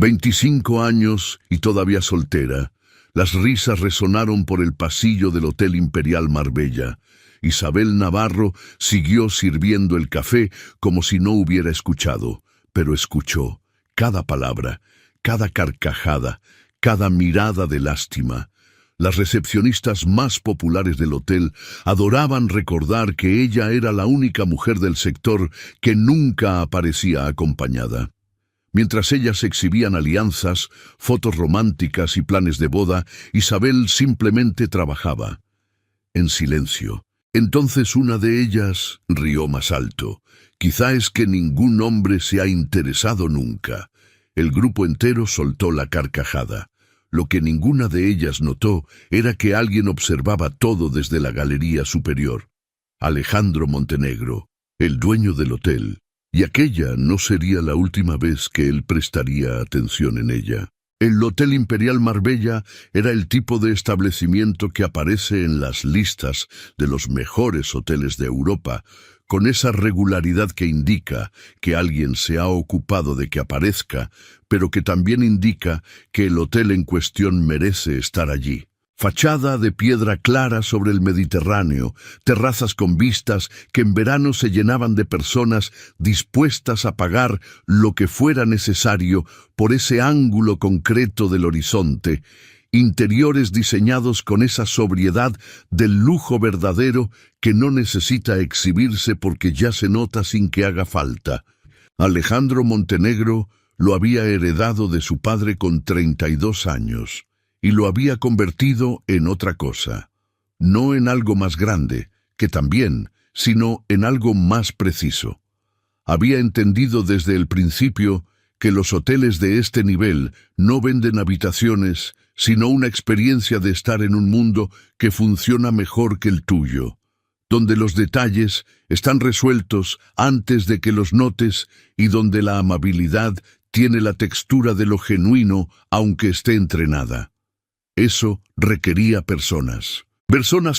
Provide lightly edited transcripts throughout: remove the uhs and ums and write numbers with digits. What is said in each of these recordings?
25 años y todavía soltera. Las risas resonaron por el pasillo del Hotel Imperial Marbella. Isabel Navarro siguió sirviendo el café como si no hubiera escuchado, pero escuchó cada palabra, cada carcajada, cada mirada de lástima. Las recepcionistas más populares del hotel adoraban recordar que ella era la única mujer del sector que nunca aparecía acompañada. Mientras ellas exhibían alianzas, fotos románticas y planes de boda, Isabel simplemente trabajaba, en silencio. Entonces una de ellas rió más alto. Quizá es que ningún hombre se ha interesado nunca. El grupo entero soltó la carcajada. Lo que ninguna de ellas notó era que alguien observaba todo desde la galería superior. Alejandro Montenegro, el dueño del hotel, y aquella no sería la última vez que él prestaría atención en ella. El Hotel Imperial Marbella era el tipo de establecimiento que aparece en las listas de los mejores hoteles de Europa, con esa regularidad que indica que alguien se ha ocupado de que aparezca, pero que también indica que el hotel en cuestión merece estar allí. Fachada de piedra clara sobre el Mediterráneo, terrazas con vistas que en verano se llenaban de personas dispuestas a pagar lo que fuera necesario por ese ángulo concreto del horizonte, interiores diseñados con esa sobriedad del lujo verdadero que no necesita exhibirse porque ya se nota sin que haga falta. Alejandro Montenegro lo había heredado de su padre con 32 años. Y lo había convertido en otra cosa, no en algo más grande, que también, sino en algo más preciso. Había entendido desde el principio que los hoteles de este nivel no venden habitaciones, sino una experiencia de estar en un mundo que funciona mejor que el tuyo, donde los detalles están resueltos antes de que los notes y donde la amabilidad tiene la textura de lo genuino aunque esté entrenada. Eso requería personas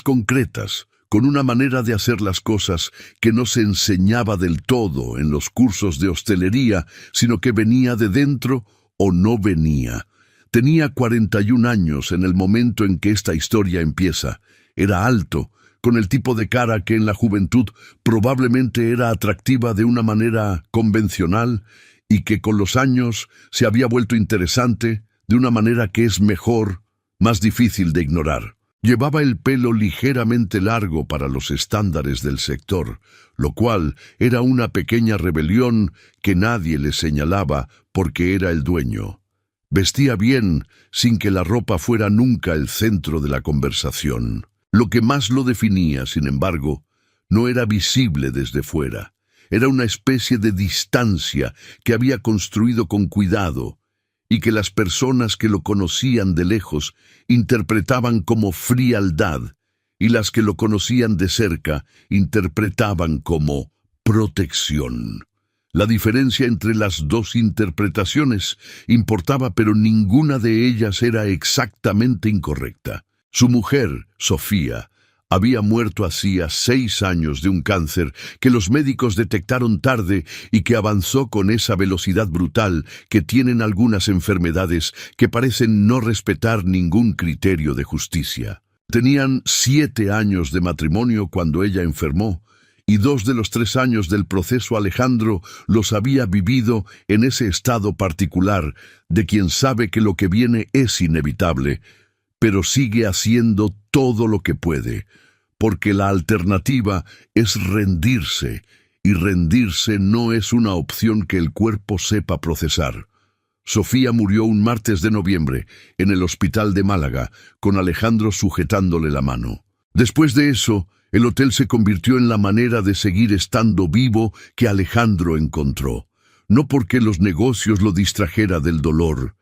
concretas, con una manera de hacer las cosas que no se enseñaba del todo en los cursos de hostelería, sino que venía de dentro o no venía. Tenía 41 años en el momento en que esta historia empieza. Era alto, con el tipo de cara que en la juventud probablemente era atractiva de una manera convencional y que con los años se había vuelto interesante de una manera que es mejor, más difícil de ignorar. Llevaba el pelo ligeramente largo para los estándares del sector, lo cual era una pequeña rebelión que nadie le señalaba porque era el dueño. Vestía bien, sin que la ropa fuera nunca el centro de la conversación. Lo que más lo definía, sin embargo, no era visible desde fuera. Era una especie de distancia que había construido con cuidado, y que las personas que lo conocían de lejos interpretaban como frialdad, y las que lo conocían de cerca interpretaban como protección. La diferencia entre las dos interpretaciones importaba, pero ninguna de ellas era exactamente incorrecta. Su mujer, Sofía, había muerto hacía 6 años de un cáncer que los médicos detectaron tarde y que avanzó con esa velocidad brutal que tienen algunas enfermedades que parecen no respetar ningún criterio de justicia. Tenían 7 años de matrimonio cuando ella enfermó, y 2 de los 3 años del proceso Alejandro los había vivido en ese estado particular de quien sabe que lo que viene es inevitable, pero sigue haciendo todo lo que puede, porque la alternativa es rendirse, y rendirse no es una opción que el cuerpo sepa procesar. Sofía murió un martes de noviembre, en el hospital de Málaga, con Alejandro sujetándole la mano. Después de eso, el hotel se convirtió en la manera de seguir estando vivo que Alejandro encontró. No porque los negocios lo distrajera del dolor,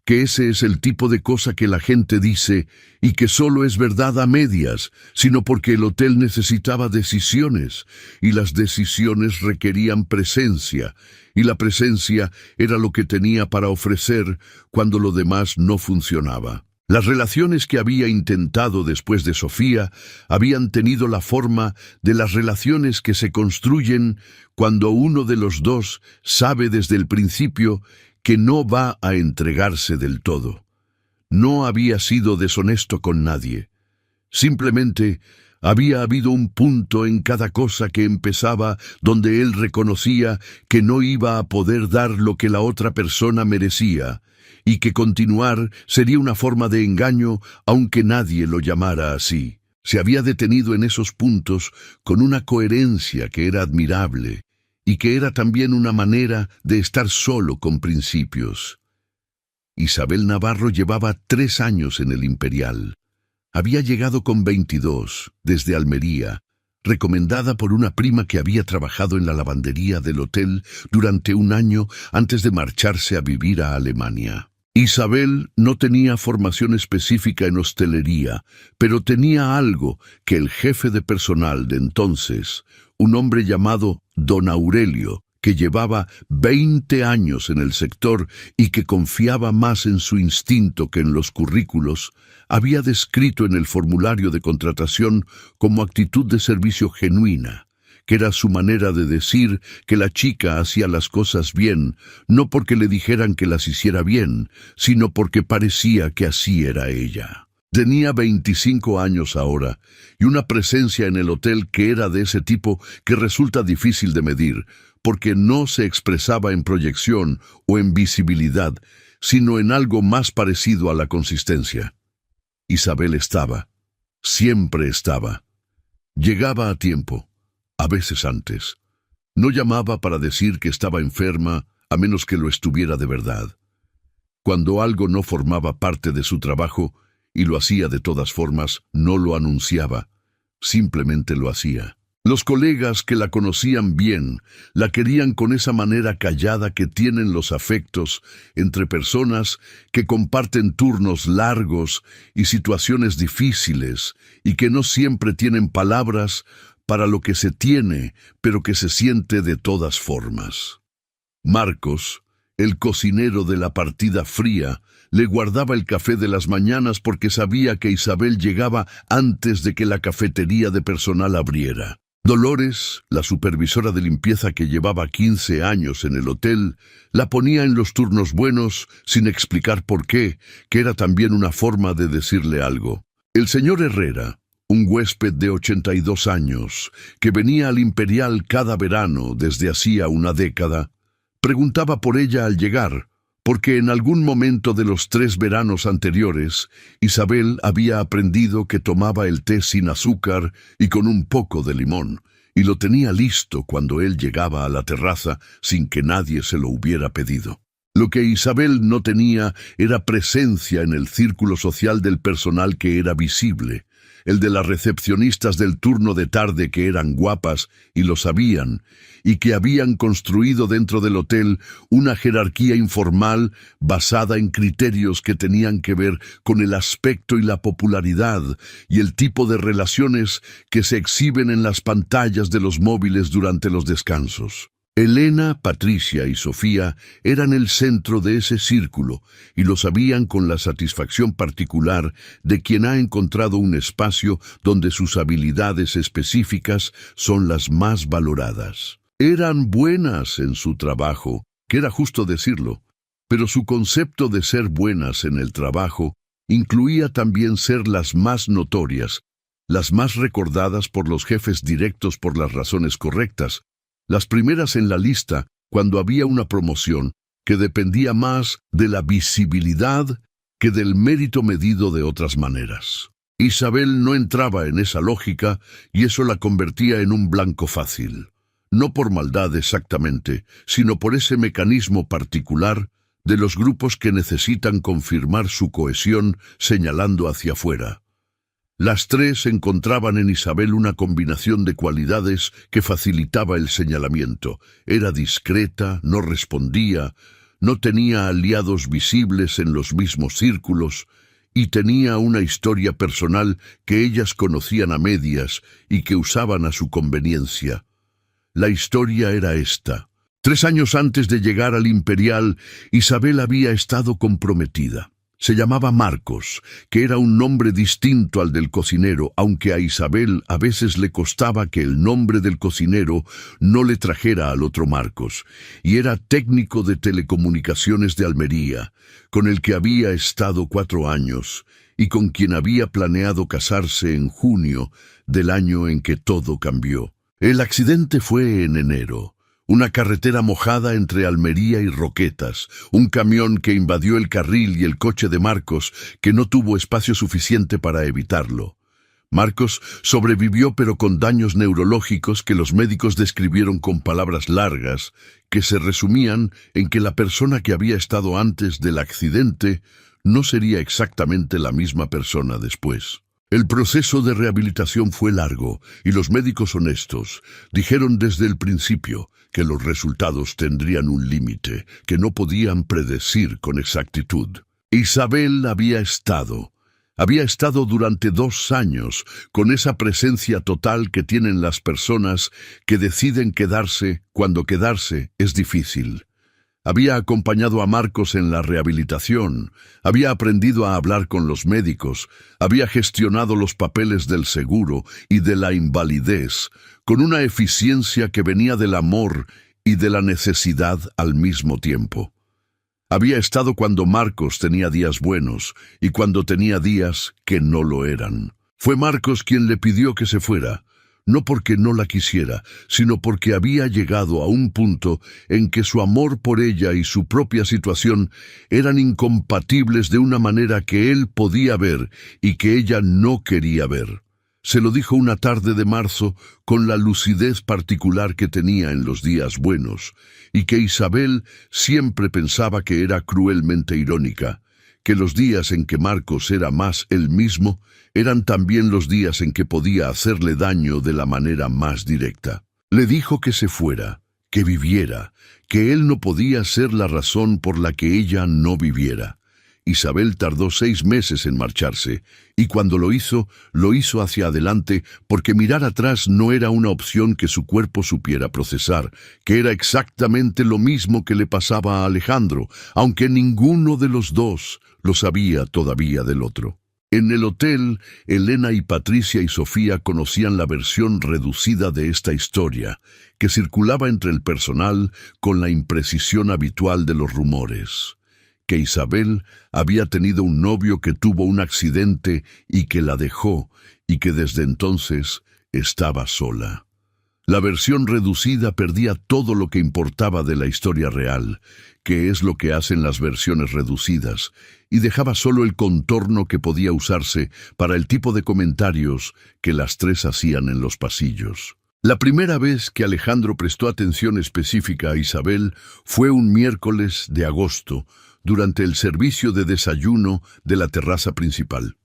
que ese es el tipo de cosa que la gente dice y que solo es verdad a medias, sino porque el hotel necesitaba decisiones, y las decisiones requerían presencia, y la presencia era lo que tenía para ofrecer cuando lo demás no funcionaba. Las relaciones que había intentado después de Sofía habían tenido la forma de las relaciones que se construyen cuando uno de los dos sabe desde el principio que no va a entregarse del todo. No había sido deshonesto con nadie. Simplemente había habido un punto en cada cosa que empezaba donde él reconocía que no iba a poder dar lo que la otra persona merecía, y que continuar sería una forma de engaño aunque nadie lo llamara así. Se había detenido en esos puntos con una coherencia que era admirable y que era también una manera de estar solo con principios. Isabel Navarro llevaba 3 años en el Imperial. Había llegado con 22, desde Almería, recomendada por una prima que había trabajado en la lavandería del hotel durante un año antes de marcharse a vivir a Alemania. Isabel no tenía formación específica en hostelería, pero tenía algo que el jefe de personal de entonces, un hombre llamado Don Aurelio, que llevaba 20 años en el sector y que confiaba más en su instinto que en los currículos, había descrito en el formulario de contratación como actitud de servicio genuina, que era su manera de decir que la chica hacía las cosas bien, no porque le dijeran que las hiciera bien, sino porque parecía que así era ella. Tenía 25 años ahora, y una presencia en el hotel que era de ese tipo que resulta difícil de medir, porque no se expresaba en proyección o en visibilidad, sino en algo más parecido a la consistencia. Isabel estaba, siempre estaba. Llegaba a tiempo, a veces antes. No llamaba para decir que estaba enferma, a menos que lo estuviera de verdad. Cuando algo no formaba parte de su trabajo, y lo hacía de todas formas, no lo anunciaba, simplemente lo hacía. Los colegas que la conocían bien la querían con esa manera callada que tienen los afectos entre personas que comparten turnos largos y situaciones difíciles y que no siempre tienen palabras para lo que se tiene, pero que se siente de todas formas. Marcos, el cocinero de la partida fría, le guardaba el café de las mañanas porque sabía que Isabel llegaba antes de que la cafetería de personal abriera. Dolores, la supervisora de limpieza que llevaba 15 años en el hotel, la ponía en los turnos buenos sin explicar por qué, que era también una forma de decirle algo. El señor Herrera, un huésped de 82 años, que venía al Imperial cada verano desde hacía una década, preguntaba por ella al llegar, porque en algún momento de los 3 veranos anteriores, Isabel había aprendido que tomaba el té sin azúcar y con un poco de limón, y lo tenía listo cuando él llegaba a la terraza sin que nadie se lo hubiera pedido. Lo que Isabel no tenía era presencia en el círculo social del personal que era visible, el de las recepcionistas del turno de tarde que eran guapas y lo sabían, y que habían construido dentro del hotel una jerarquía informal basada en criterios que tenían que ver con el aspecto y la popularidad y el tipo de relaciones que se exhiben en las pantallas de los móviles durante los descansos. Elena, Patricia y Sofía eran el centro de ese círculo y lo sabían con la satisfacción particular de quien ha encontrado un espacio donde sus habilidades específicas son las más valoradas. Eran buenas en su trabajo, que era justo decirlo, pero su concepto de ser buenas en el trabajo incluía también ser las más notorias, las más recordadas por los jefes directos por las razones correctas, las primeras en la lista cuando había una promoción que dependía más de la visibilidad que del mérito medido de otras maneras. Isabel no entraba en esa lógica y eso la convertía en un blanco fácil. No por maldad exactamente, sino por ese mecanismo particular de los grupos que necesitan confirmar su cohesión señalando hacia afuera. Las 3 encontraban en Isabel una combinación de cualidades que facilitaba el señalamiento. Era discreta, no respondía, no tenía aliados visibles en los mismos círculos y tenía una historia personal que ellas conocían a medias y que usaban a su conveniencia. La historia era esta. 3 años antes de llegar al Imperial, Isabel había estado comprometida. Se llamaba Marcos, que era un nombre distinto al del cocinero, aunque a Isabel a veces le costaba que el nombre del cocinero no le trajera al otro Marcos, y era técnico de telecomunicaciones de Almería, con el que había estado 4 años, y con quien había planeado casarse en junio del año en que todo cambió. El accidente fue en enero. Una carretera mojada entre Almería y Roquetas, un camión que invadió el carril y el coche de Marcos, que no tuvo espacio suficiente para evitarlo. Marcos sobrevivió pero con daños neurológicos que los médicos describieron con palabras largas, que se resumían en que la persona que había estado antes del accidente no sería exactamente la misma persona después. El proceso de rehabilitación fue largo y los médicos honestos dijeron desde el principio que los resultados tendrían un límite que no podían predecir con exactitud. Isabel había estado durante 2 años con esa presencia total que tienen las personas que deciden quedarse cuando quedarse es difícil. Había acompañado a Marcos en la rehabilitación, había aprendido a hablar con los médicos, había gestionado los papeles del seguro y de la invalidez, con una eficiencia que venía del amor y de la necesidad al mismo tiempo. Había estado cuando Marcos tenía días buenos y cuando tenía días que no lo eran. Fue Marcos quien le pidió que se fuera, no porque no la quisiera, sino porque había llegado a un punto en que su amor por ella y su propia situación eran incompatibles de una manera que él podía ver y que ella no quería ver. Se lo dijo una tarde de marzo con la lucidez particular que tenía en los días buenos, y que Isabel siempre pensaba que era cruelmente irónica, que los días en que Marcos era más él mismo eran también los días en que podía hacerle daño de la manera más directa. Le dijo que se fuera, que viviera, que él no podía ser la razón por la que ella no viviera. Isabel tardó 6 meses en marcharse, y cuando lo hizo hacia adelante, porque mirar atrás no era una opción que su cuerpo supiera procesar, que era exactamente lo mismo que le pasaba a Alejandro, aunque ninguno de los dos lo sabía todavía del otro. En el hotel, Elena y Patricia y Sofía conocían la versión reducida de esta historia, que circulaba entre el personal con la imprecisión habitual de los rumores. Que Isabel había tenido un novio que tuvo un accidente y que la dejó, y que desde entonces estaba sola. La versión reducida perdía todo lo que importaba de la historia real, que es lo que hacen las versiones reducidas, y dejaba solo el contorno que podía usarse para el tipo de comentarios que las 3 hacían en los pasillos. La primera vez que Alejandro prestó atención específica a Isabel fue un miércoles de agosto, durante el servicio de desayuno de la terraza principal.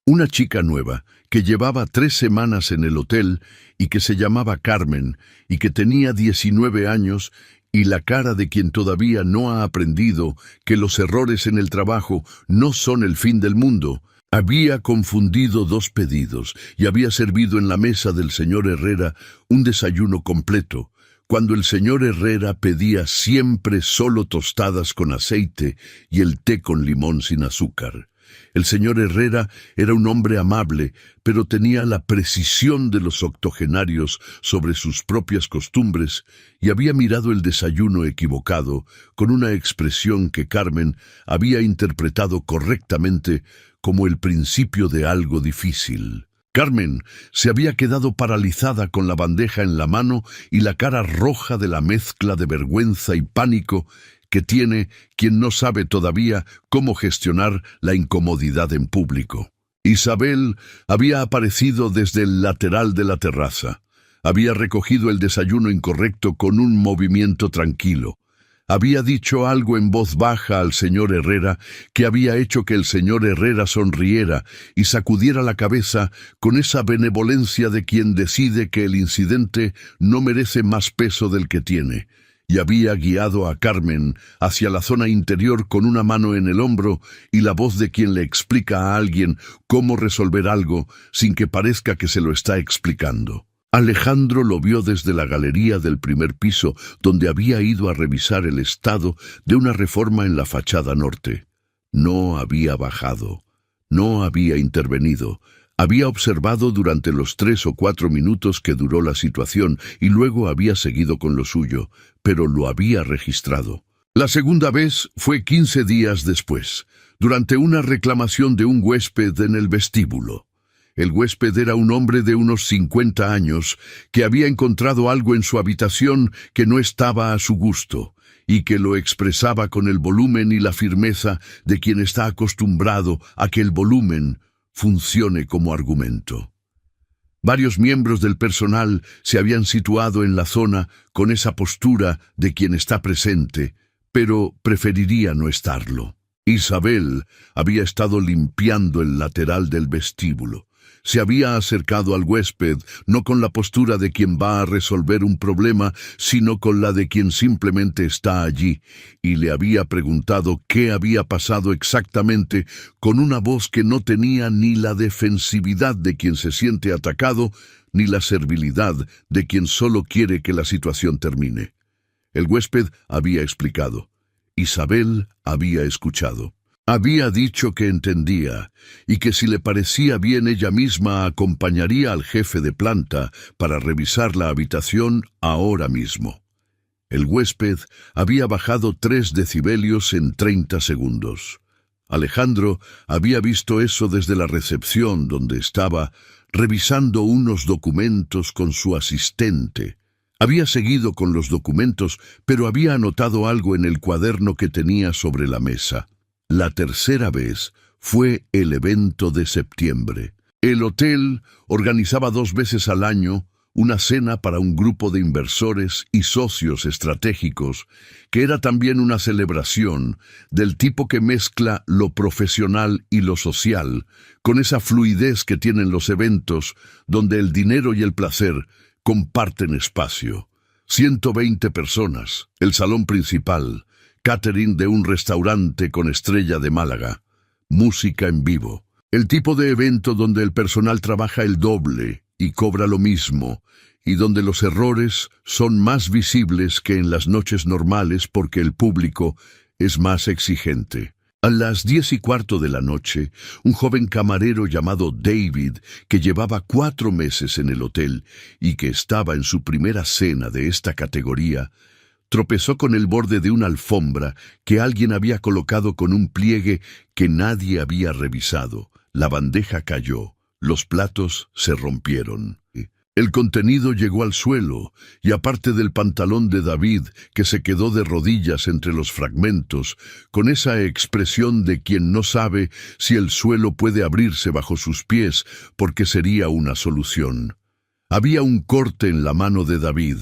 Una chica nueva, que llevaba 3 semanas en el hotel y que se llamaba Carmen y que tenía 19 años y la cara de quien todavía no ha aprendido que los errores en el trabajo no son el fin del mundo, había confundido 2 pedidos y había servido en la mesa del señor Herrera un desayuno completo, cuando el señor Herrera pedía siempre solo tostadas con aceite y el té con limón sin azúcar. El señor Herrera era un hombre amable, pero tenía la precisión de los octogenarios sobre sus propias costumbres y había mirado el desayuno equivocado, con una expresión que Carmen había interpretado correctamente como el principio de algo difícil. Carmen se había quedado paralizada con la bandeja en la mano y la cara roja de la mezcla de vergüenza y pánico que tiene quien no sabe todavía cómo gestionar la incomodidad en público. Isabel había aparecido desde el lateral de la terraza. Había recogido el desayuno incorrecto con un movimiento tranquilo. Había dicho algo en voz baja al señor Herrera que había hecho que el señor Herrera sonriera y sacudiera la cabeza con esa benevolencia de quien decide que el incidente no merece más peso del que tiene, y había guiado a Carmen hacia la zona interior con una mano en el hombro y la voz de quien le explica a alguien cómo resolver algo sin que parezca que se lo está explicando. Alejandro lo vio desde la galería del primer piso, donde había ido a revisar el estado de una reforma en la fachada norte. No había bajado, no había intervenido. Había observado durante los 3 o 4 minutos que duró la situación y luego había seguido con lo suyo, pero lo había registrado. La segunda vez fue 15 días después, durante una reclamación de un huésped en el vestíbulo. El huésped era un hombre de unos 50 años que había encontrado algo en su habitación que no estaba a su gusto y que lo expresaba con el volumen y la firmeza de quien está acostumbrado a que el volumen funcione como argumento. Varios miembros del personal se habían situado en la zona con esa postura de quien está presente, pero preferiría no estarlo. Isabel había estado limpiando el lateral del vestíbulo. Se había acercado al huésped no con la postura de quien va a resolver un problema, sino con la de quien simplemente está allí, y le había preguntado qué había pasado exactamente con una voz que no tenía ni la defensividad de quien se siente atacado, ni la servilidad de quien solo quiere que la situación termine. El huésped había explicado. Isabel había escuchado. Había dicho que entendía y que si le parecía bien ella misma acompañaría al jefe de planta para revisar la habitación ahora mismo. El huésped había bajado 3 decibelios en 30 segundos. Alejandro había visto eso desde la recepción donde estaba revisando unos documentos con su asistente. Había seguido con los documentos, pero había anotado algo en el cuaderno que tenía sobre la mesa. La tercera vez fue el evento de septiembre. El hotel organizaba 2 veces al año una cena para un grupo de inversores y socios estratégicos, que era también una celebración del tipo que mezcla lo profesional y lo social, con esa fluidez que tienen los eventos, donde el dinero y el placer comparten espacio. 120 personas, el salón principal, catering de un restaurante con estrella de Málaga, música en vivo. El tipo de evento donde el personal trabaja el doble y cobra lo mismo, y donde los errores son más visibles que en las noches normales porque el público es más exigente. A las 10:15 de la noche, un joven camarero llamado David, que llevaba 4 meses en el hotel y que estaba en su primera cena de esta categoría, tropezó con el borde de una alfombra que alguien había colocado con un pliegue que nadie había revisado. La bandeja cayó, los platos se rompieron. El contenido llegó al suelo, y aparte del pantalón de David, que se quedó de rodillas entre los fragmentos, con esa expresión de quien no sabe si el suelo puede abrirse bajo sus pies, porque sería una solución. Había un corte en la mano de David,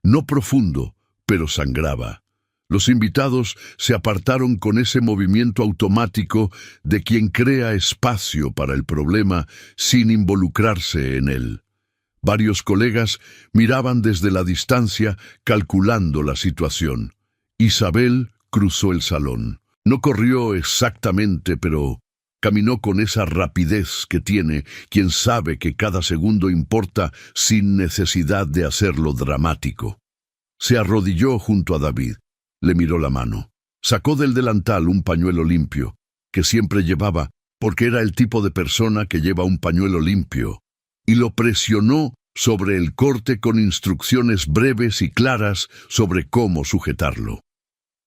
no profundo, pero sangraba. Los invitados se apartaron con ese movimiento automático de quien crea espacio para el problema sin involucrarse en él. Varios colegas miraban desde la distancia, calculando la situación. Isabel cruzó el salón. No corrió exactamente, pero caminó con esa rapidez que tiene quien sabe que cada segundo importa sin necesidad de hacerlo dramático. Se arrodilló junto a David. Le miró la mano. Sacó del delantal un pañuelo limpio, que siempre llevaba, porque era el tipo de persona que lleva un pañuelo limpio, y lo presionó sobre el corte con instrucciones breves y claras sobre cómo sujetarlo.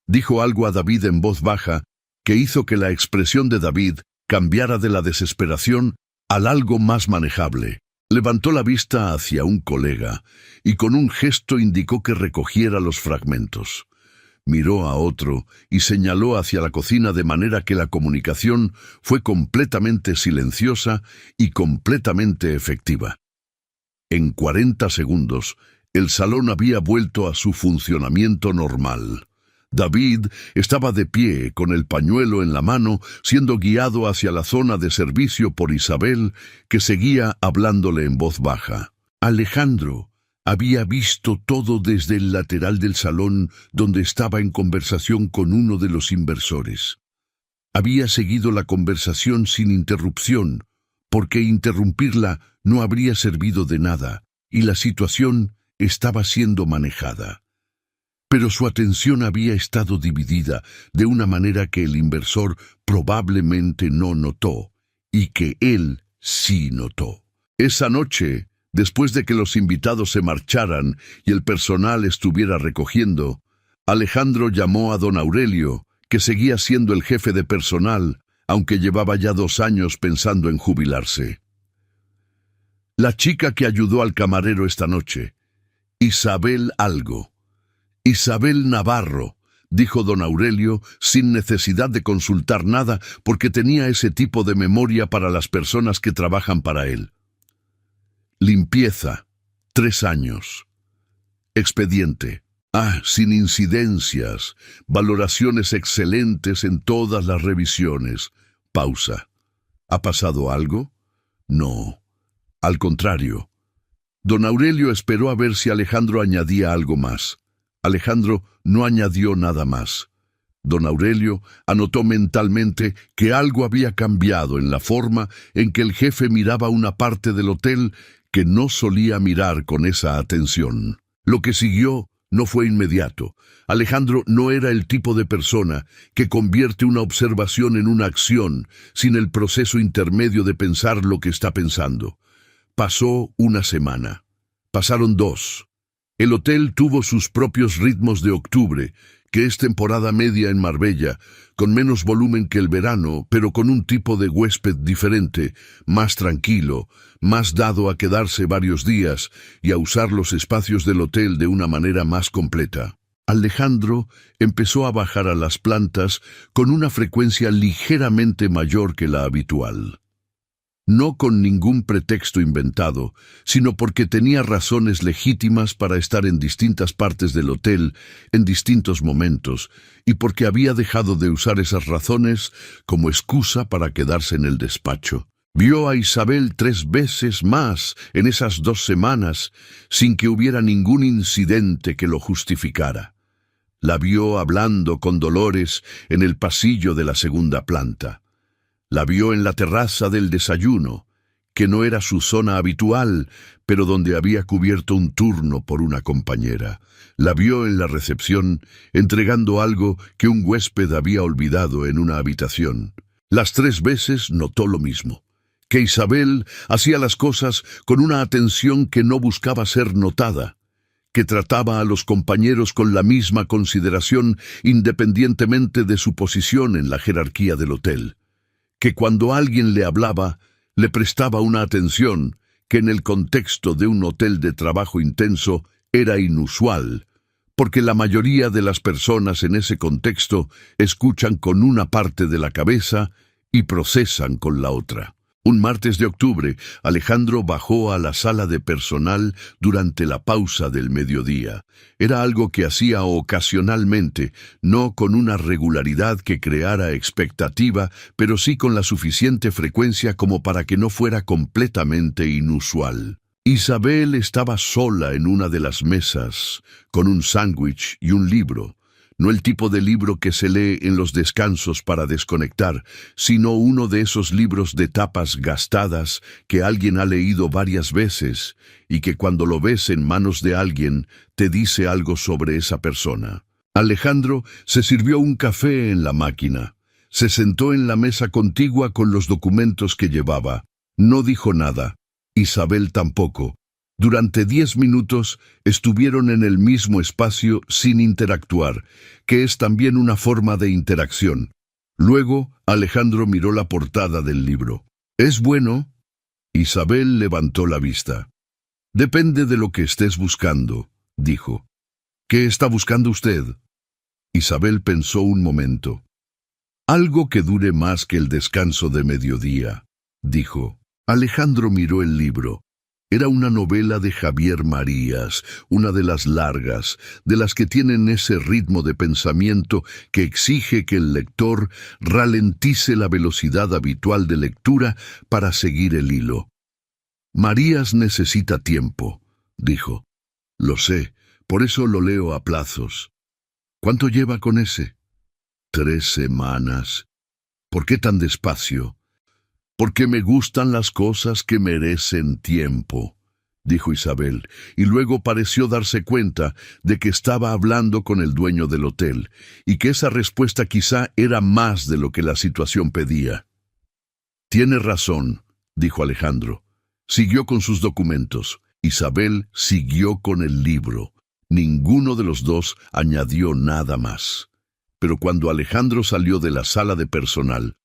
Dijo algo a David en voz baja que hizo que la expresión de David cambiara de la desesperación al algo más manejable. Levantó la vista hacia un colega y con un gesto indicó que recogiera los fragmentos. Miró a otro y señaló hacia la cocina de manera que la comunicación fue completamente silenciosa y completamente efectiva. En 40 segundos, el salón había vuelto a su funcionamiento normal. David estaba de pie, con el pañuelo en la mano, siendo guiado hacia la zona de servicio por Isabel, que seguía hablándole en voz baja. Alejandro había visto todo desde el lateral del salón, donde estaba en conversación con uno de los inversores. Había seguido la conversación sin interrupción, porque interrumpirla no habría servido de nada, y la situación estaba siendo manejada. Pero su atención había estado dividida de una manera que el inversor probablemente no notó, y que él sí notó. Esa noche, después de que los invitados se marcharan y el personal estuviera recogiendo, Alejandro llamó a don Aurelio, que seguía siendo el jefe de personal, aunque llevaba ya 2 años pensando en jubilarse. La chica que ayudó al camarero esta noche, Isabel algo. Isabel Navarro, dijo don Aurelio, sin necesidad de consultar nada, porque tenía ese tipo de memoria para las personas que trabajan para él. Limpieza, 3 años. Expediente. Sin incidencias. Valoraciones excelentes en todas las revisiones. Pausa. ¿Ha pasado algo? No. Al contrario. Don Aurelio esperó a ver si Alejandro añadía algo más. Alejandro no añadió nada más. Don Aurelio anotó mentalmente que algo había cambiado en la forma en que el jefe miraba una parte del hotel que no solía mirar con esa atención. Lo que siguió no fue inmediato. Alejandro no era el tipo de persona que convierte una observación en una acción sin el proceso intermedio de pensar lo que está pensando. Pasó una semana. Pasaron 2. El hotel tuvo sus propios ritmos de octubre, que es temporada media en Marbella, con menos volumen que el verano, pero con un tipo de huésped diferente, más tranquilo, más dado a quedarse varios días y a usar los espacios del hotel de una manera más completa. Alejandro empezó a bajar a las plantas con una frecuencia ligeramente mayor que la habitual. No con ningún pretexto inventado, sino porque tenía razones legítimas para estar en distintas partes del hotel en distintos momentos, y porque había dejado de usar esas razones como excusa para quedarse en el despacho. Vio a Isabel 3 veces más en esas 2 semanas, sin que hubiera ningún incidente que lo justificara. La vio hablando con Dolores en el pasillo de la segunda planta. La vio en la terraza del desayuno, que no era su zona habitual, pero donde había cubierto un turno por una compañera. La vio en la recepción, entregando algo que un huésped había olvidado en una habitación. Las 3 veces notó lo mismo, que Isabel hacía las cosas con una atención que no buscaba ser notada, que trataba a los compañeros con la misma consideración independientemente de su posición en la jerarquía del hotel, que cuando alguien le hablaba, le prestaba una atención que en el contexto de un hotel de trabajo intenso era inusual, porque la mayoría de las personas en ese contexto escuchan con una parte de la cabeza y procesan con la otra. Un martes de octubre, Alejandro bajó a la sala de personal durante la pausa del mediodía. Era algo que hacía ocasionalmente, no con una regularidad que creara expectativa, pero sí con la suficiente frecuencia como para que no fuera completamente inusual. Isabel estaba sola en una de las mesas, con un sándwich y un libro. No el tipo de libro que se lee en los descansos para desconectar, sino uno de esos libros de tapas gastadas que alguien ha leído varias veces y que cuando lo ves en manos de alguien te dice algo sobre esa persona. Alejandro se sirvió un café en la máquina. Se sentó en la mesa contigua con los documentos que llevaba. No dijo nada. Isabel tampoco. Durante 10 minutos estuvieron en el mismo espacio sin interactuar, que es también una forma de interacción. Luego, Alejandro miró la portada del libro. ¿Es bueno? Isabel levantó la vista. Depende de lo que estés buscando, dijo. ¿Qué está buscando usted? Isabel pensó un momento. Algo que dure más que el descanso de mediodía, dijo. Alejandro miró el libro. Era una novela de Javier Marías, una de las largas, de las que tienen ese ritmo de pensamiento que exige que el lector ralentice la velocidad habitual de lectura para seguir el hilo. Marías necesita tiempo, dijo. Lo sé, por eso lo leo a plazos. ¿Cuánto lleva con ese? 3 semanas. ¿Por qué tan despacio? Porque me gustan las cosas que merecen tiempo. dijo Isabel, y luego pareció darse cuenta de que estaba hablando con el dueño del hotel, y que esa respuesta quizá era más de lo que la situación pedía. «Tiene razón», dijo Alejandro. Siguió con sus documentos. Isabel siguió con el libro. Ninguno de los dos añadió nada más. Pero cuando Alejandro salió de la sala de personal,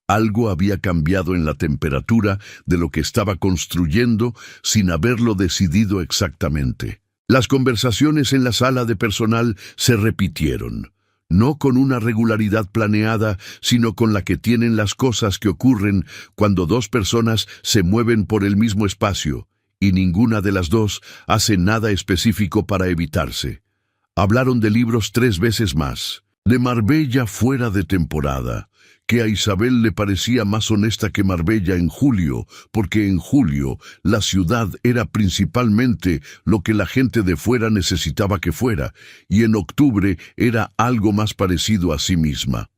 algo había cambiado en la temperatura de lo que estaba construyendo sin haberlo decidido exactamente. Las conversaciones en la sala de personal se repitieron, no con una regularidad planeada, sino con la que tienen las cosas que ocurren cuando dos personas se mueven por el mismo espacio, y ninguna de las dos hace nada específico para evitarse. Hablaron de libros 3 veces más, de Marbella fuera de temporada, que a Isabel le parecía más honesta que Marbella en julio, porque en julio la ciudad era principalmente lo que la gente de fuera necesitaba que fuera, y en octubre era algo más parecido a sí misma.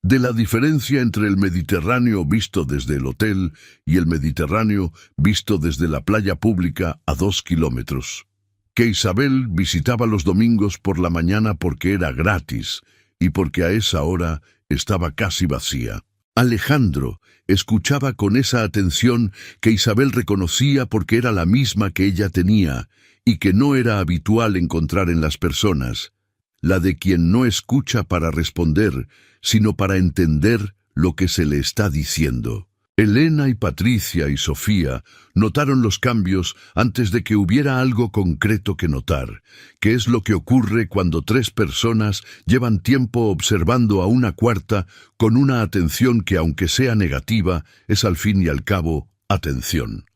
De la diferencia entre el Mediterráneo visto desde el hotel y el Mediterráneo visto desde la playa pública a 2 kilómetros. Que Isabel visitaba los domingos por la mañana porque era gratis, y porque a esa hora estaba casi vacía. Alejandro escuchaba con esa atención que Isabel reconocía porque era la misma que ella tenía y que no era habitual encontrar en las personas, la de quien no escucha para responder, sino para entender lo que se le está diciendo. Elena y Patricia y Sofía notaron los cambios antes de que hubiera algo concreto que notar, que es lo que ocurre cuando 3 personas llevan tiempo observando a una cuarta con una atención que, aunque sea negativa, es al fin y al cabo atención.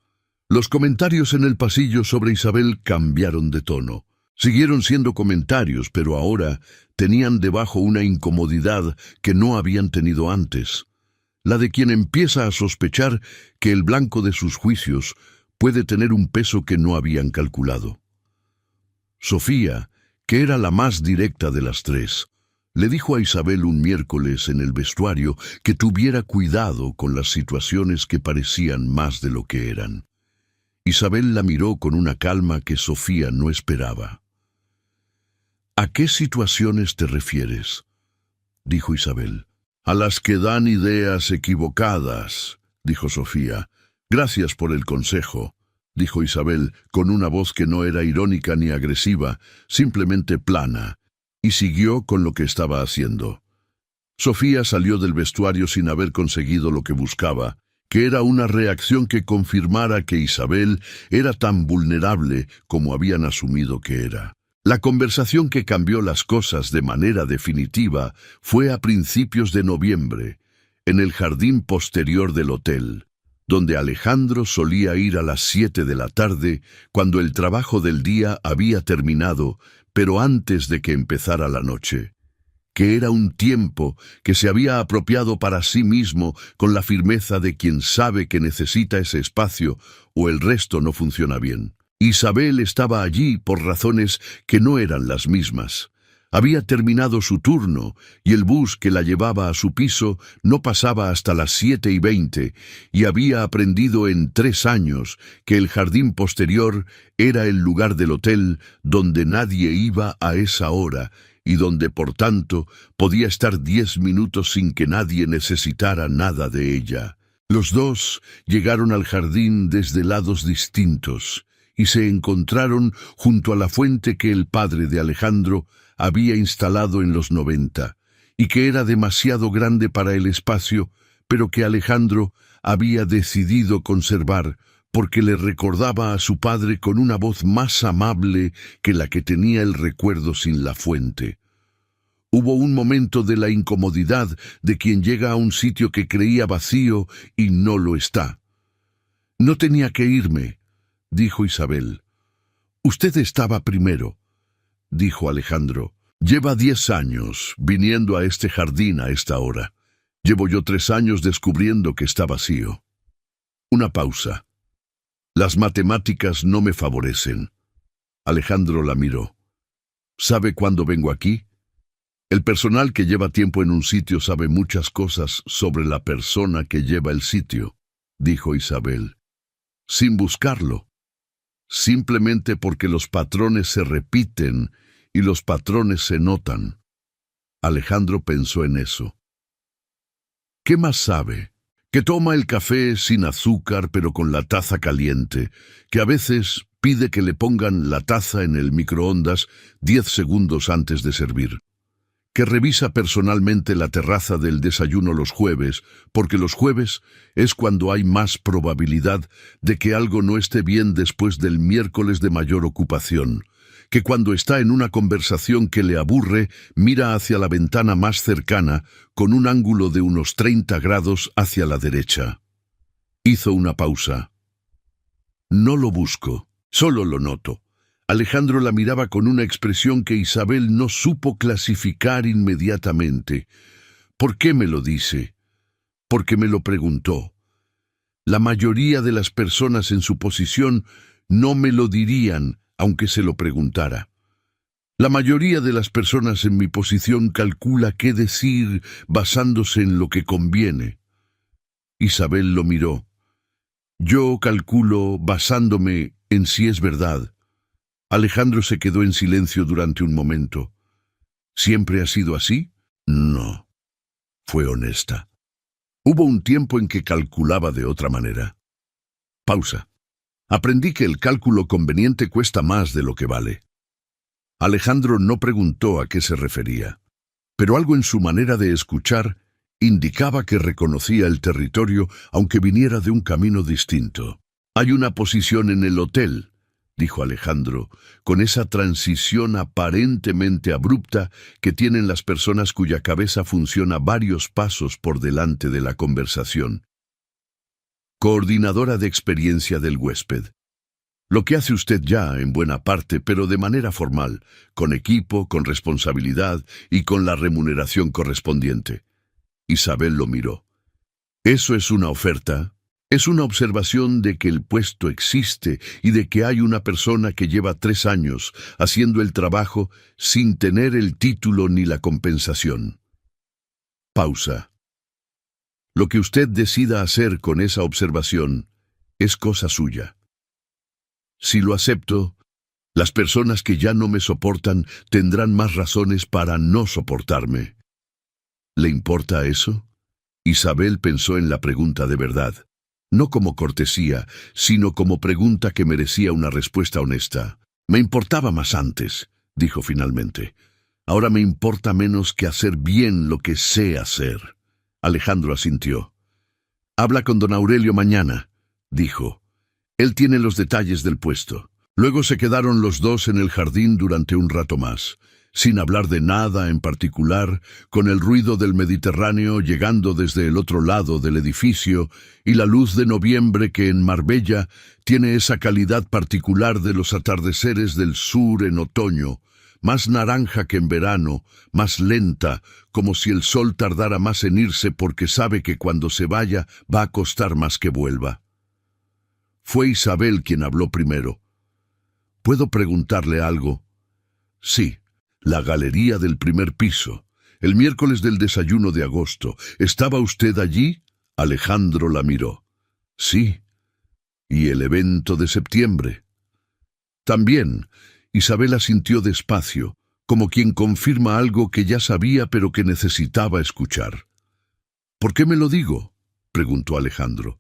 Los comentarios en el pasillo sobre Isabel cambiaron de tono. Siguieron siendo comentarios, pero ahora tenían debajo una incomodidad que no habían tenido antes. La de quien empieza a sospechar que el blanco de sus juicios puede tener un peso que no habían calculado. Sofía, que era la más directa de las 3, le dijo a Isabel un miércoles en el vestuario que tuviera cuidado con las situaciones que parecían más de lo que eran. Isabel la miró con una calma que Sofía no esperaba. «¿A qué situaciones te refieres?», dijo Isabel. «A las que dan ideas equivocadas», dijo Sofía. «Gracias por el consejo», dijo Isabel, con una voz que no era irónica ni agresiva, simplemente plana, y siguió con lo que estaba haciendo. Sofía salió del vestuario sin haber conseguido lo que buscaba, que era una reacción que confirmara que Isabel era tan vulnerable como habían asumido que era. La conversación que cambió las cosas de manera definitiva fue a principios de noviembre, en el jardín posterior del hotel, donde Alejandro solía ir a las 7 de la tarde, cuando el trabajo del día había terminado, pero antes de que empezara la noche, que era un tiempo que se había apropiado para sí mismo con la firmeza de quien sabe que necesita ese espacio o el resto no funciona bien. Isabel estaba allí por razones que no eran las mismas. Había terminado su turno y el bus que la llevaba a su piso no pasaba hasta las 7:20 y había aprendido en 3 años que el jardín posterior era el lugar del hotel donde nadie iba a esa hora y donde, por tanto, podía estar 10 minutos sin que nadie necesitara nada de ella. Los dos llegaron al jardín desde lados distintos y se encontraron junto a la fuente que el padre de Alejandro había instalado en los 90, y que era demasiado grande para el espacio, pero que Alejandro había decidido conservar porque le recordaba a su padre con una voz más amable que la que tenía el recuerdo sin la fuente. Hubo un momento de la incomodidad de quien llega a un sitio que creía vacío y no lo está. «No tenía que irme», dijo Isabel. «Usted estaba primero», dijo Alejandro. «Lleva 10 años viniendo a este jardín a esta hora. Llevo yo 3 años descubriendo que está vacío». Una pausa. «Las matemáticas no me favorecen». Alejandro la miró. «¿Sabe cuándo vengo aquí? El personal que lleva tiempo en un sitio sabe muchas cosas sobre la persona que lleva el sitio», dijo Isabel. «Sin buscarlo». simplemente porque los patrones se repiten y los patrones se notan. Alejandro pensó en eso. ¿Qué más sabe? Que toma el café sin azúcar pero con la taza caliente, que a veces pide que le pongan la taza en el microondas 10 segundos antes de servir, que revisa personalmente la terraza del desayuno los jueves, porque los jueves es cuando hay más probabilidad de que algo no esté bien después del miércoles de mayor ocupación, que cuando está en una conversación que le aburre, mira hacia la ventana más cercana con un ángulo de unos 30 grados hacia la derecha. Hizo una pausa. No lo busco, solo lo noto. Alejandro la miraba con una expresión que Isabel no supo clasificar inmediatamente. ¿Por qué me lo dice? Porque me lo preguntó. La mayoría de las personas en su posición no me lo dirían, aunque se lo preguntara. La mayoría de las personas en mi posición calcula qué decir basándose en lo que conviene. Isabel lo miró. Yo calculo basándome en si es verdad. Alejandro se quedó en silencio durante un momento. ¿Siempre ha sido así? No. Fue honesta. Hubo un tiempo en que calculaba de otra manera. Pausa. Aprendí que el cálculo conveniente cuesta más de lo que vale. Alejandro no preguntó a qué se refería, pero algo en su manera de escuchar indicaba que reconocía el territorio aunque viniera de un camino distinto. Hay una posición en el hotel, dijo Alejandro, con esa transición aparentemente abrupta que tienen las personas cuya cabeza funciona varios pasos por delante de la conversación. Coordinadora de experiencia del huésped. Lo que hace usted ya, en buena parte, pero de manera formal, con equipo, con responsabilidad y con la remuneración correspondiente. Isabel lo miró. ¿Eso es una oferta? Es una observación de que el puesto existe y de que hay una persona que lleva 3 años haciendo el trabajo sin tener el título ni la compensación. Pausa. Lo que usted decida hacer con esa observación es cosa suya. Si lo acepto, las personas que ya no me soportan tendrán más razones para no soportarme. ¿Le importa eso? Isabel pensó en la pregunta de verdad, no como cortesía, sino como pregunta que merecía una respuesta honesta. Me importaba más antes, dijo finalmente. Ahora me importa menos que hacer bien lo que sé hacer. Alejandro asintió. Habla con don Aurelio mañana, dijo. Él tiene los detalles del puesto. Luego se quedaron los dos en el jardín durante un rato más, sin hablar de nada en particular, con el ruido del Mediterráneo llegando desde el otro lado del edificio y la luz de noviembre que en Marbella tiene esa calidad particular de los atardeceres del sur en otoño, más naranja que en verano, más lenta, como si el sol tardara más en irse porque sabe que cuando se vaya va a costar más que vuelva. Fue Isabel quien habló primero. ¿Puedo preguntarle algo? Sí, la galería del primer piso. El miércoles del desayuno de agosto. ¿Estaba usted allí? Alejandro la miró. Sí. ¿Y el evento de septiembre? También. Isabel asintió despacio, como quien confirma algo que ya sabía pero que necesitaba escuchar. ¿Por qué me lo digo?, preguntó Alejandro.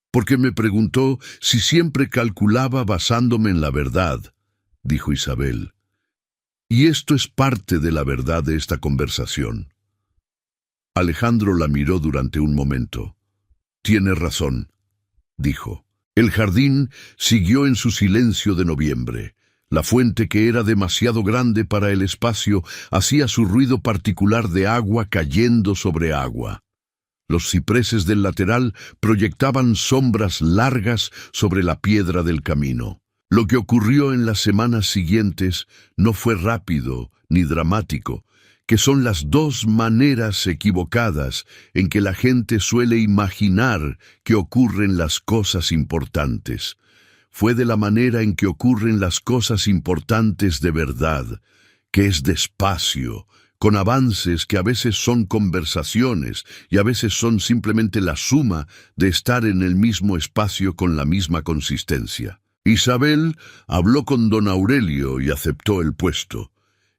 Porque me preguntó si siempre calculaba basándome en la verdad, dijo Isabel. Y esto es parte de la verdad de esta conversación. Alejandro la miró durante un momento. Tiene razón, dijo. El jardín siguió en su silencio de noviembre. La fuente, que era demasiado grande para el espacio, hacía su ruido particular de agua cayendo sobre agua. Los cipreses del lateral proyectaban sombras largas sobre la piedra del camino. Lo que ocurrió en las semanas siguientes no fue rápido ni dramático, que son las dos maneras equivocadas en que la gente suele imaginar que ocurren las cosas importantes. Fue de la manera en que ocurren las cosas importantes de verdad, que es despacio, con avances que a veces son conversaciones y a veces son simplemente la suma de estar en el mismo espacio con la misma consistencia. Isabel habló con don Aurelio y aceptó el puesto.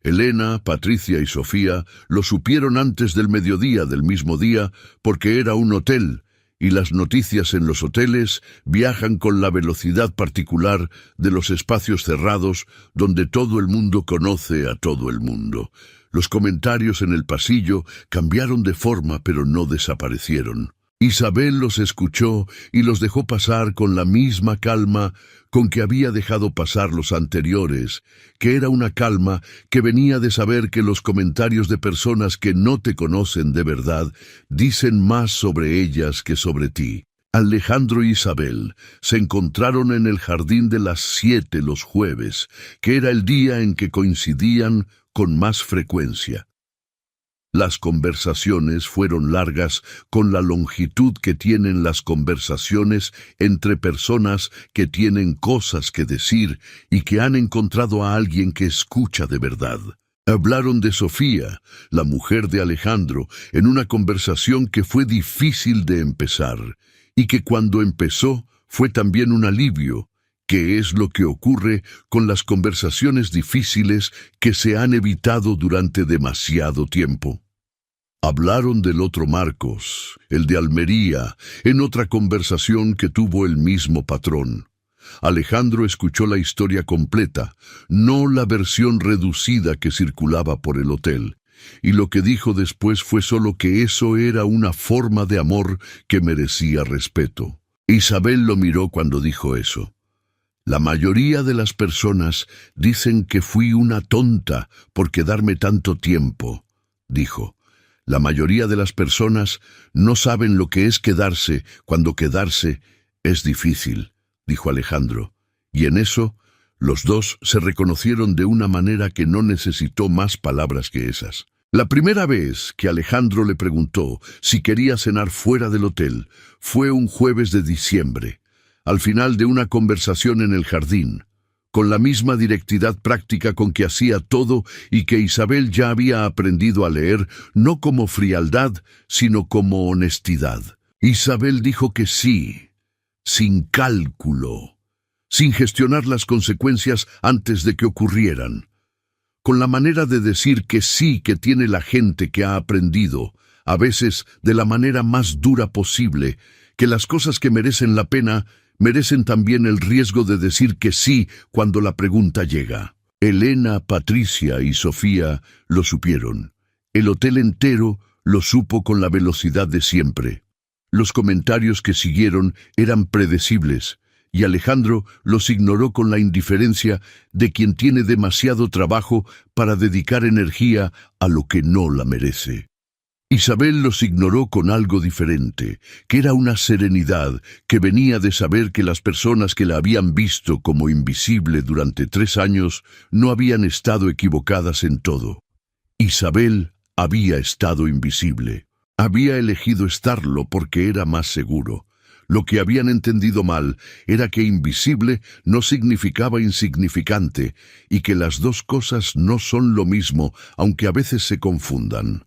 Elena, Patricia y Sofía lo supieron antes del mediodía del mismo día porque era un hotel, y las noticias en los hoteles viajan con la velocidad particular de los espacios cerrados donde todo el mundo conoce a todo el mundo. Los comentarios en el pasillo cambiaron de forma pero no desaparecieron. Isabel los escuchó y los dejó pasar con la misma calma con que había dejado pasar los anteriores, que era una calma que venía de saber que los comentarios de personas que no te conocen de verdad dicen más sobre ellas que sobre ti. Alejandro y Isabel se encontraron en el Jardín de las 7 los jueves, que era el día en que coincidían con más frecuencia. Las conversaciones fueron largas con la longitud que tienen las conversaciones entre personas que tienen cosas que decir y que han encontrado a alguien que escucha de verdad. Hablaron de Sofía, la mujer de Alejandro, en una conversación que fue difícil de empezar y que cuando empezó fue también un alivio, que es lo que ocurre con las conversaciones difíciles que se han evitado durante demasiado tiempo. Hablaron del otro Marcos, el de Almería, en otra conversación que tuvo el mismo patrón. Alejandro escuchó la historia completa, no la versión reducida que circulaba por el hotel, y lo que dijo después fue solo que eso era una forma de amor que merecía respeto. Isabel lo miró cuando dijo eso. La mayoría de las personas dicen que fui una tonta por quedarme tanto tiempo, dijo. La mayoría de las personas no saben lo que es quedarse cuando quedarse es difícil, dijo Alejandro, y en eso los dos se reconocieron de una manera que no necesitó más palabras que esas. La primera vez que Alejandro le preguntó si quería cenar fuera del hotel fue un jueves de diciembre, al final de una conversación en el jardín, con la misma directidad práctica con que hacía todo y que Isabel ya había aprendido a leer, no como frialdad, sino como honestidad. Isabel dijo que sí, sin cálculo, sin gestionar las consecuencias antes de que ocurrieran, con la manera de decir que sí que tiene la gente que ha aprendido, a veces de la manera más dura posible, que las cosas que merecen la pena merecen también el riesgo de decir que sí cuando la pregunta llega. Elena, Patricia y Sofía lo supieron. El hotel entero lo supo con la velocidad de siempre. Los comentarios que siguieron eran predecibles, y Alejandro los ignoró con la indiferencia de quien tiene demasiado trabajo para dedicar energía a lo que no la merece. Isabel los ignoró con algo diferente, que era una serenidad que venía de saber que las personas que la habían visto como invisible durante 3 años no habían estado equivocadas en todo. Isabel había estado invisible. Había elegido estarlo porque era más seguro. Lo que habían entendido mal era que invisible no significaba insignificante y que las dos cosas no son lo mismo, aunque a veces se confundan.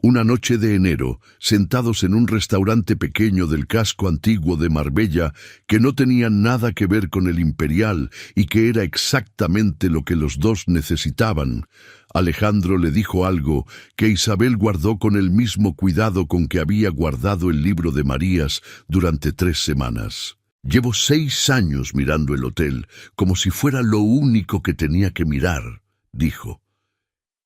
Una noche de enero, sentados en un restaurante pequeño del casco antiguo de Marbella, que no tenía nada que ver con el Imperial y que era exactamente lo que los dos necesitaban, Alejandro le dijo algo que Isabel guardó con el mismo cuidado con que había guardado el libro de Marías durante 3 semanas. Llevo 6 años mirando el hotel, como si fuera lo único que tenía que mirar, dijo.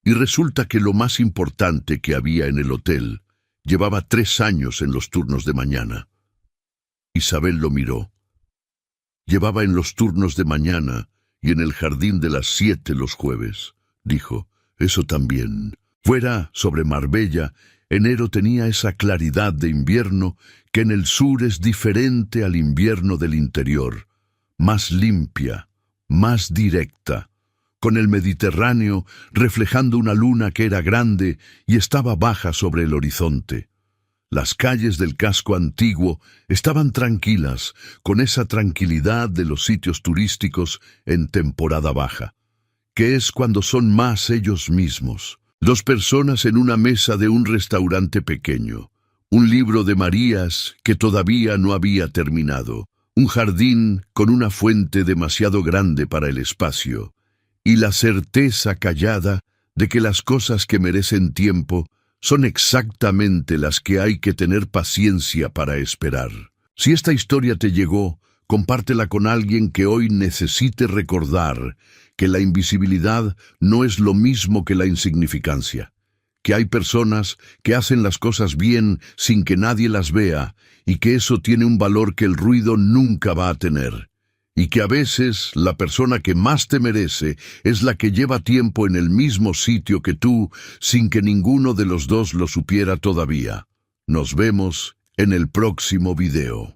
Y resulta que lo más importante que había en el hotel llevaba 3 años en los turnos de mañana. Isabel lo miró. Llevaba en los turnos de mañana y en el jardín de las 7 los jueves, dijo. Eso también. Fuera, sobre Marbella, enero tenía esa claridad de invierno que en el sur es diferente al invierno del interior, más limpia, más directa, con el Mediterráneo reflejando una luna que era grande y estaba baja sobre el horizonte. Las calles del casco antiguo estaban tranquilas, con esa tranquilidad de los sitios turísticos en temporada baja, que es cuando son más ellos mismos. 2 personas en una mesa de un restaurante pequeño, un libro de Marías que todavía no había terminado, un jardín con una fuente demasiado grande para el espacio, y la certeza callada de que las cosas que merecen tiempo son exactamente las que hay que tener paciencia para esperar. Si esta historia te llegó, compártela con alguien que hoy necesite recordar que la invisibilidad no es lo mismo que la insignificancia, que hay personas que hacen las cosas bien sin que nadie las vea y que eso tiene un valor que el ruido nunca va a tener, y que a veces la persona que más te merece es la que lleva tiempo en el mismo sitio que tú sin que ninguno de los dos lo supiera todavía. Nos vemos en el próximo video.